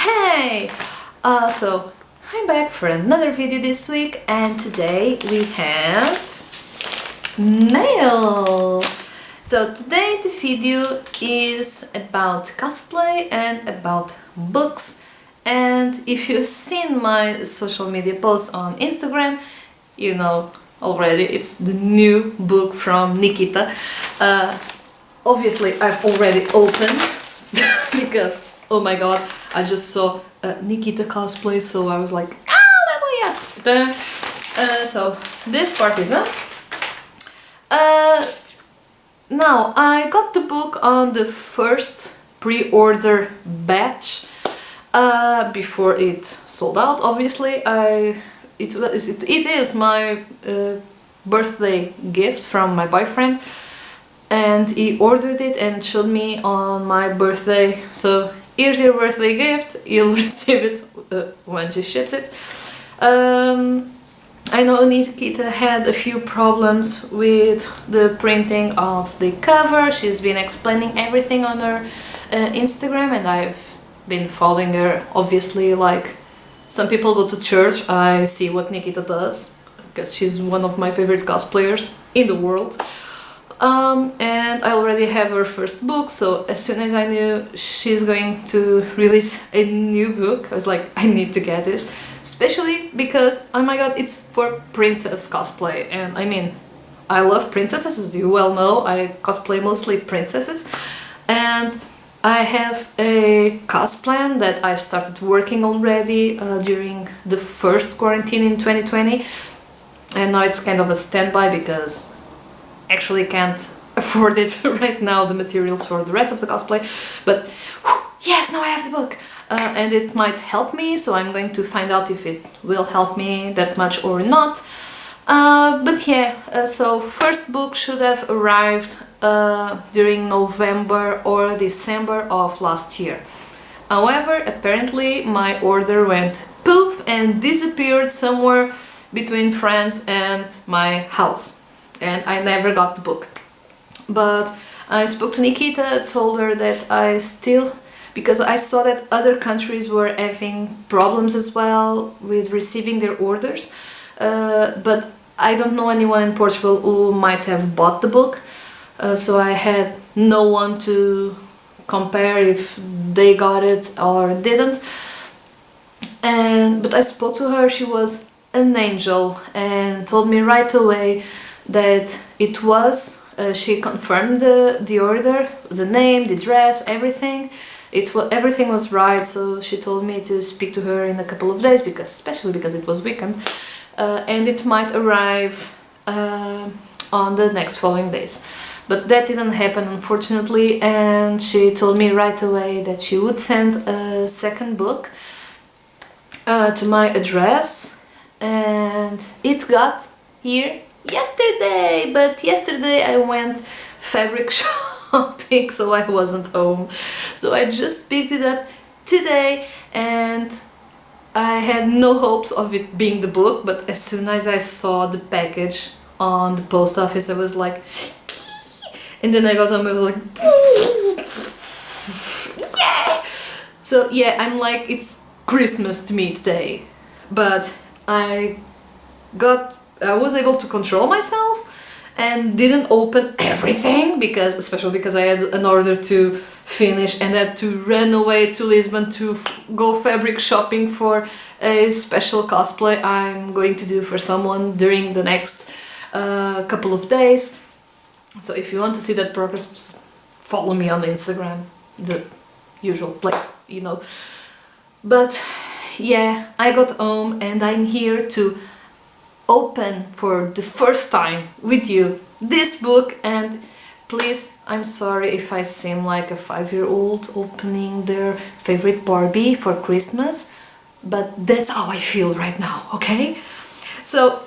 Hey! So I'm back for another video this week, and today we have mail! So today the video is about cosplay and about books, and if you've seen my social media posts on Instagram, you know already it's the new book from Nikita. Obviously I've already opened because oh my god, I just saw Nikita cosplay, so I was like, hallelujah! So this part is done. Now I got the book on the first pre-order batch before it sold out. Obviously, it is my birthday gift from my boyfriend, and he ordered it and showed me on my birthday. So here's your birthday gift, you'll receive it when she ships it. I know Nikita had a few problems with the printing of the cover. She's been explaining everything on her Instagram, and I've been following her. Obviously, like some people go to church, I see what Nikita does, because she's one of my favorite cosplayers in the world. And I already have her first book, so as soon as I knew she's going to release a new book, I was like, I need to get this, especially because, oh my god, it's for princess cosplay, and I mean, I love princesses, as you well know. I cosplay mostly princesses, and I have a cosplay that I started working already during the first quarantine in 2020, and now it's kind of a standby because actually can't afford it right now, the materials for the rest of the cosplay, but yes, now I have the book, and it might help me, so I'm going to find out if it will help me that much or not. But yeah, so first book should have arrived during November or December of last year. However, apparently my order went poof and disappeared somewhere between France and my house, and I never got the book. But I spoke to Nikita, told her that I still, because I saw that other countries were having problems as well with receiving their orders, but I don't know anyone in Portugal who might have bought the book, so I had no one to compare if they got it or didn't. But I spoke to her, she was an angel, and told me right away that it was, she confirmed the order, the name, the dress, everything. Everything was right, so she told me to speak to her in a couple of days, especially because it was weekend, and it might arrive on the next following days. But that didn't happen, unfortunately, and she told me right away that she would send a second book to my address, and it got here yesterday, but yesterday I went fabric shopping, so I wasn't home. So I just picked it up today, and I had no hopes of it being the book, but as soon as I saw the package on the post office, I was like, and then I got home and I was like, yay! So yeah, I'm like, it's Christmas to me today, but I was able to control myself and didn't open everything, especially because I had an order to finish and had to run away to Lisbon to go fabric shopping for a special cosplay I'm going to do for someone during the next couple of days. So if you want to see that progress, follow me on Instagram, the usual place, you know. But yeah, I got home and I'm here to open for the first time with you this book, and please, I'm sorry if I seem like a 5-year-old opening their favorite Barbie for Christmas, but that's how I feel right now, okay? So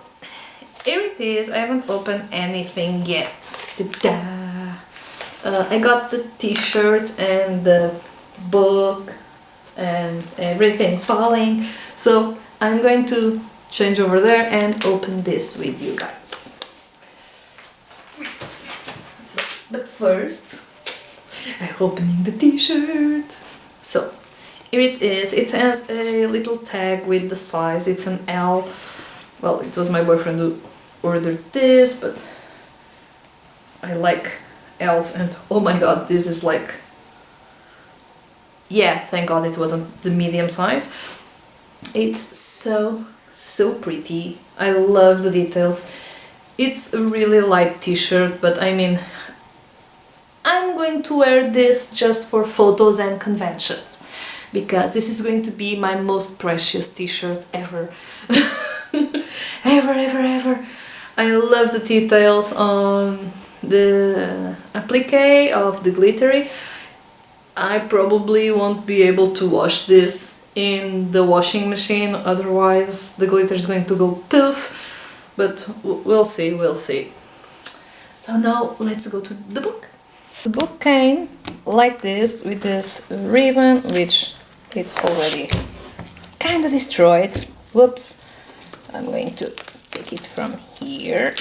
here it is. I haven't opened anything yet. I got the t-shirt and the book and everything's falling, so I'm going to change over there and open this with you guys. But first, I'm opening the t-shirt. So Here it is. It has a little tag with the size. It's an L. Well, it was my boyfriend who ordered this, but I like L's, and oh my god, this is like... Yeah, thank god it wasn't the medium size. It's so pretty. I love the details. It's a really light t-shirt, but I mean, I'm going to wear this just for photos and conventions, because this is going to be my most precious t-shirt ever. ever. I love the details on the applique of the glittery. I probably won't be able to wash this in the washing machine, otherwise the glitter is going to go poof, but we'll see. So now let's go to the book. The book came like this, with this ribbon, which it's already kinda destroyed. Whoops. I'm going to take it from here.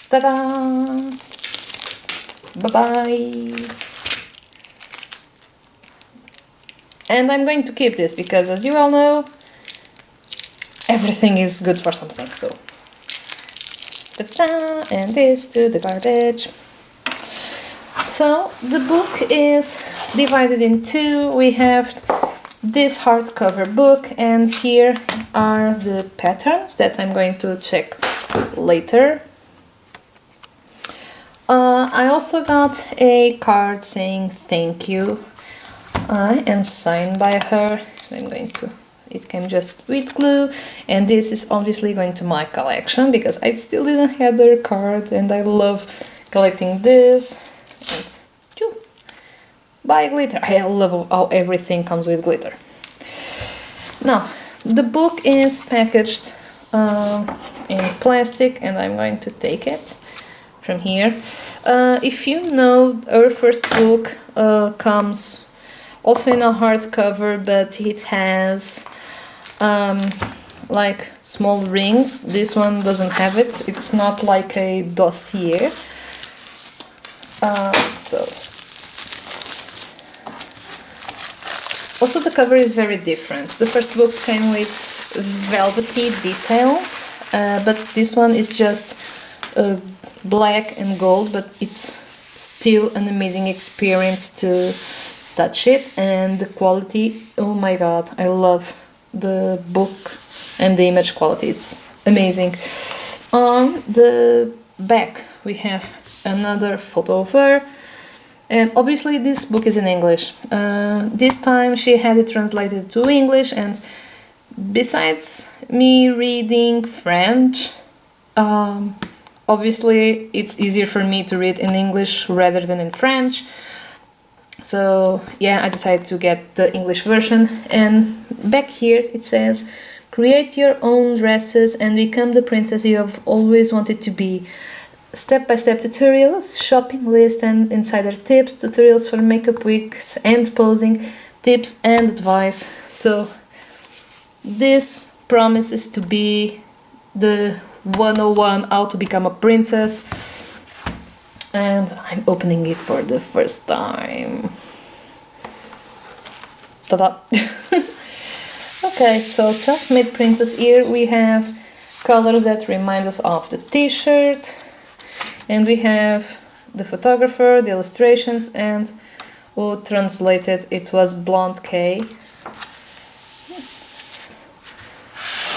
Ta-da! Bye-bye! And I'm going to keep this because, as you all know, everything is good for something, so... Ta-da! And this to the garbage. So, the book is divided in two. We have this hardcover book, and here are the patterns that I'm going to check later. I also got a card saying thank you and signed by her. I'm going to... It came just with glue, and this is obviously going to my collection because I still didn't have their card, and I love collecting this. And buy glitter. I love how everything comes with glitter. Now, the book is packaged in plastic, and I'm going to take it from here. If you know, our first book comes also in a hardcover, but it has like small rings. This one doesn't have it. It's not like a dossier. Also, the cover is very different. The first book came with velvety details, but this one is just black and gold, but it's still an amazing experience to touch it, and the quality, oh my god, I love the book and the image quality, it's amazing. On the back we have another photo of her, and obviously this book is in English. This time she had it translated to English, and besides me reading French, obviously it's easier for me to read in English rather than in French. So yeah, I decided to get the English version, and back here it says, create your own dresses and become the princess you have always wanted to be. Step-by-step tutorials, shopping list and insider tips, tutorials for makeup wigs and posing, tips and advice. So this promises to be the 101 how to become a princess, and I'm opening it for the first time. Ta-da! Okay, so self-made princess. Here we have colors that remind us of the t-shirt, and we have the photographer, the illustrations, and who translated it was Blonde K.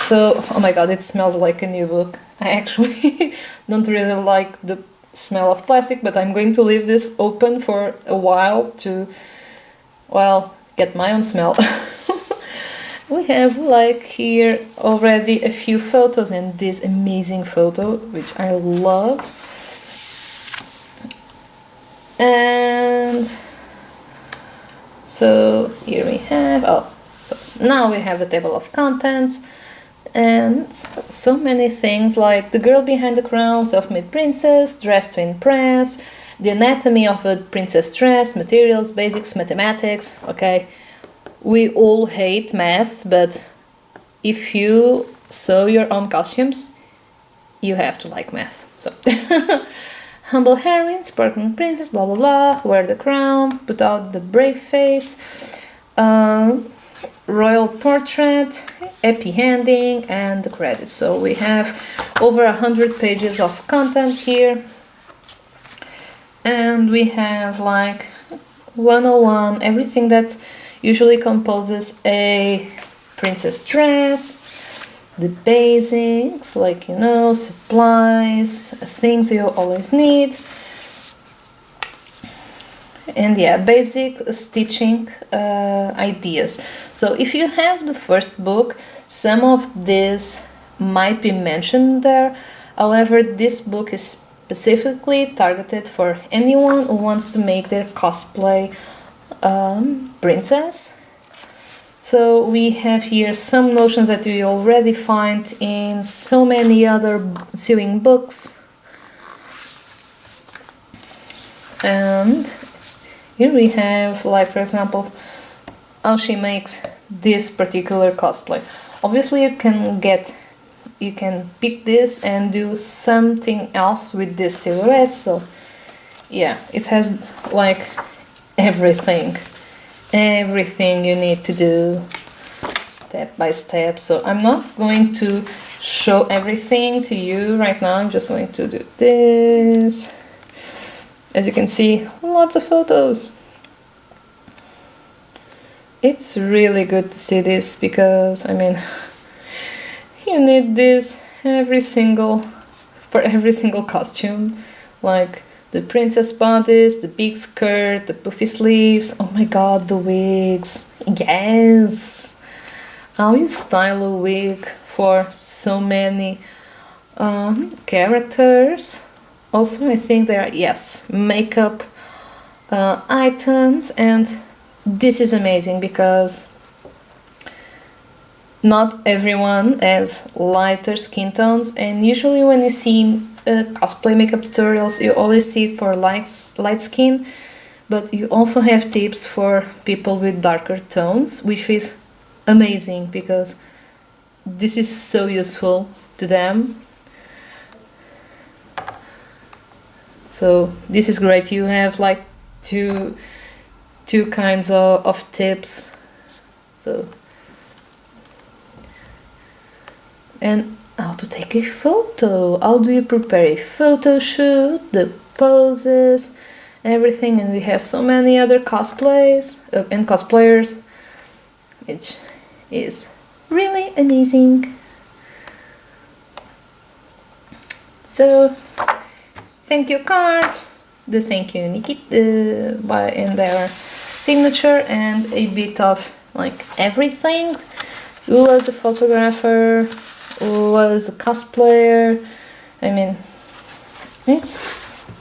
So, oh my god, it smells like a new book. I actually don't really like the smell of plastic, but I'm going to leave this open for a while to, well, get my own smell. We have like here already a few photos, and this amazing photo, which I love. And so here we have, so now we have the table of contents, and so many things like the girl behind the crown, self-made princess, dress to impress, the anatomy of a princess dress, materials, basics, mathematics. Okay, we all hate math, but if you sew your own costumes, you have to like math. So, humble heroine, sparkling princess, blah blah blah, wear the crown, put out the brave face, royal portrait, happy ending, and the credits. So we have over 100 pages of content here, and we have like 101, everything that usually composes a princess dress, the basics, like, you know, supplies, things you always need, and yeah, basic stitching ideas. So if you have the first book, some of this might be mentioned there. However, this book is specifically targeted for anyone who wants to make their cosplay princess. So we have here some notions that we already find in so many other sewing books. And here we have, like, for example, how she makes this particular cosplay. Obviously you can pick this and do something else with this silhouette. So yeah, it has like everything you need to do step by step. So I'm not going to show everything to you right now. I'm just going to do this. As you can see, lots of photos. It's really good to see this because, I mean, you need this for every single costume. Like the princess bodice, the big skirt, the puffy sleeves. Oh my god, the wigs. Yes! How you style a wig for so many characters. Also, I think there are, yes, makeup items, and this is amazing because not everyone has lighter skin tones, and usually when you see cosplay makeup tutorials, you always see it for light skin, but you also have tips for people with darker tones, which is amazing because this is so useful to them. So this is great. You have like two kinds of tips. So, and how to take a photo, how do you prepare a photo shoot, the poses, everything. And we have so many other cosplays and cosplayers, which is really amazing. So thank you cards, the thank you Nikita and their signature, and a bit of like everything. Who was the photographer? Who was the cosplayer? I mean, it's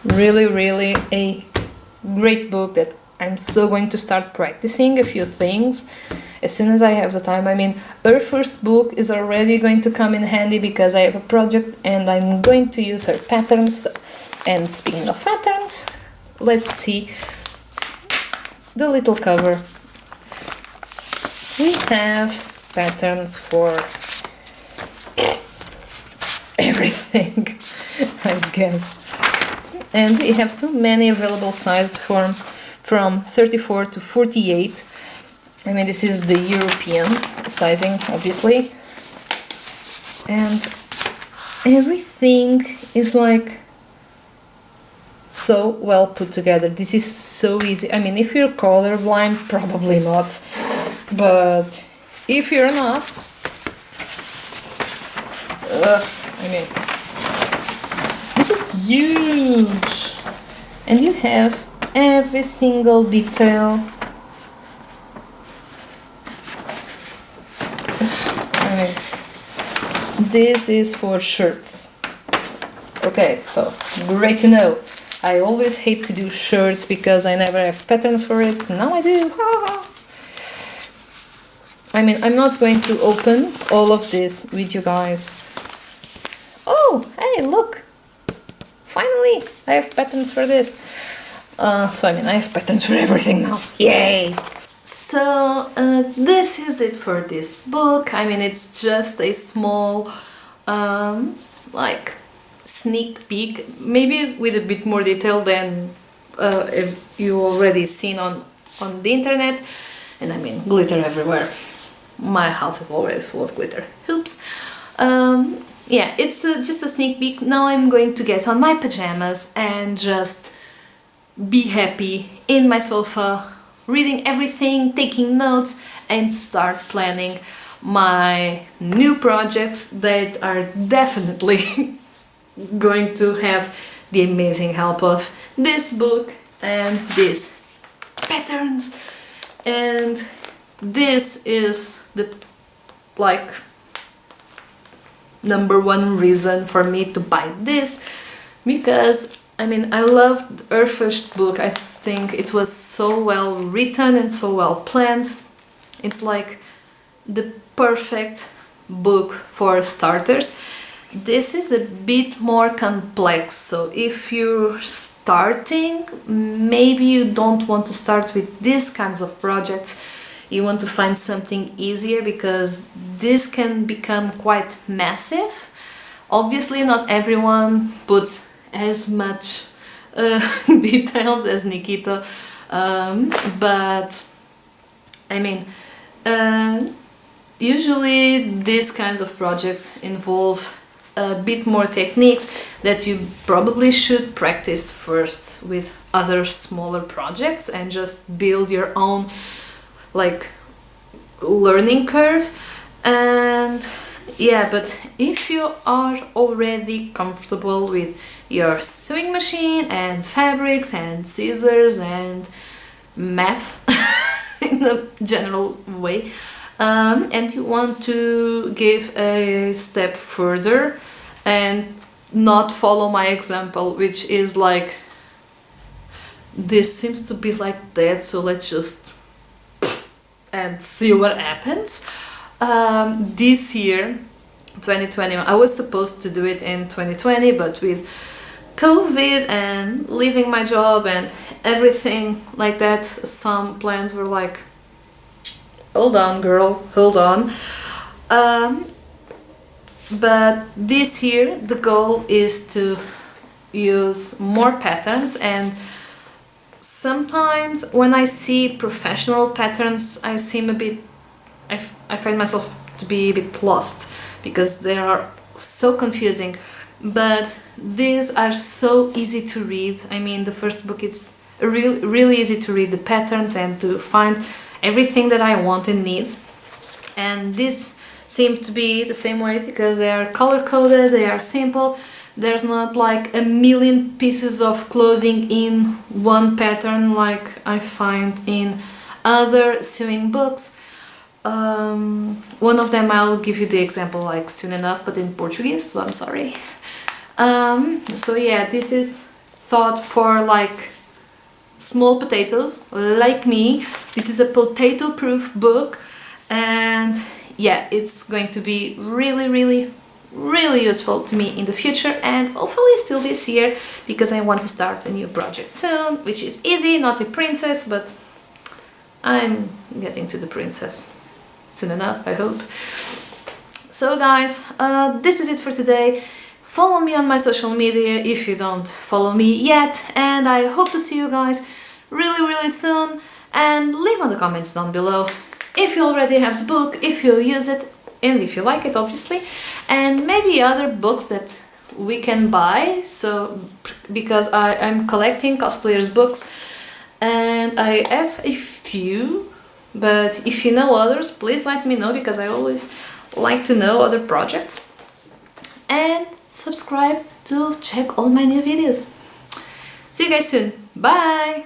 really a great book that I'm so going to start practicing a few things as soon as I have the time. I mean, her first book is already going to come in handy because I have a project and I'm going to use her patterns. And speaking of patterns, let's see the little cover. We have patterns for everything, I guess. And we have so many available sizes from 34 to 48. I mean, this is the European sizing, obviously. And everything is like so well put together. This is so easy. I mean, if you're colorblind, probably not. But if you're not, I mean, this is huge. And you have every single detail. I mean, this is for shirts. Okay, so great to know. I always hate to do shirts because I never have patterns for it. Now I do. I mean, I'm not going to open all of this with you guys. Oh, hey, look! Finally, I have patterns for this. So, I mean, I have patterns for everything now. Yay! So, this is it for this book. I mean, it's just a small, like, sneak peek, maybe with a bit more detail than if you already seen on the internet. And I mean, glitter everywhere. My house is already full of glitter. Oops. Yeah, it's just a sneak peek. Now I'm going to get on my pajamas and just be happy in my sofa, reading everything, taking notes, and start planning my new projects that are definitely going to have the amazing help of this book and these patterns. And this is the like number one reason for me to buy this, because I mean, I loved her first book. I think it was so well written and so well planned. It's like the perfect book for starters. This is a bit more complex, so if you're starting, maybe you don't want to start with these kinds of projects. You want to find something easier, because this can become quite massive. Obviously, not everyone puts as much details as Nikita, but I mean, usually these kinds of projects involve a bit more techniques that you probably should practice first with other smaller projects and just build your own like learning curve. And yeah, but if you are already comfortable with your sewing machine and fabrics and scissors and math in a general way, and you want to give a step further and not follow my example, which is like, this seems to be like that, so let's just and see what happens. This year, 2020, I was supposed to do it in 2020, but with COVID and leaving my job and everything like that, some plans were like, hold on girl, hold on. But this year the goal is to use more patterns, and sometimes when I see professional patterns I seem a bit, I find myself to be a bit lost because they are so confusing, but these are so easy to read. I mean, the first book is really easy to read the patterns and to find everything that I want and need, and this seem to be the same way because they are color-coded, they are simple, there's not like a million pieces of clothing in one pattern like I find in other sewing books. One of them I'll give you the example like soon enough, but in Portuguese, so I'm sorry. So yeah, this is thought for like small potatoes like me. This is a potato-proof book, and yeah, it's going to be really useful to me in the future, and hopefully still this year, because I want to start a new project soon, which is easy, not the princess, but I'm getting to the princess soon enough, I hope. So guys, this is it for today. Follow me on my social media if you don't follow me yet, and I hope to see you guys really soon, and leave on the comments down below if you already have the book, if you use it, and if you like it, obviously, and maybe other books that we can buy. So, because I'm collecting cosplayers' books, and I have a few, but if you know others, please let me know, because I always like to know other projects. And subscribe to check all my new videos. See you guys soon. Bye!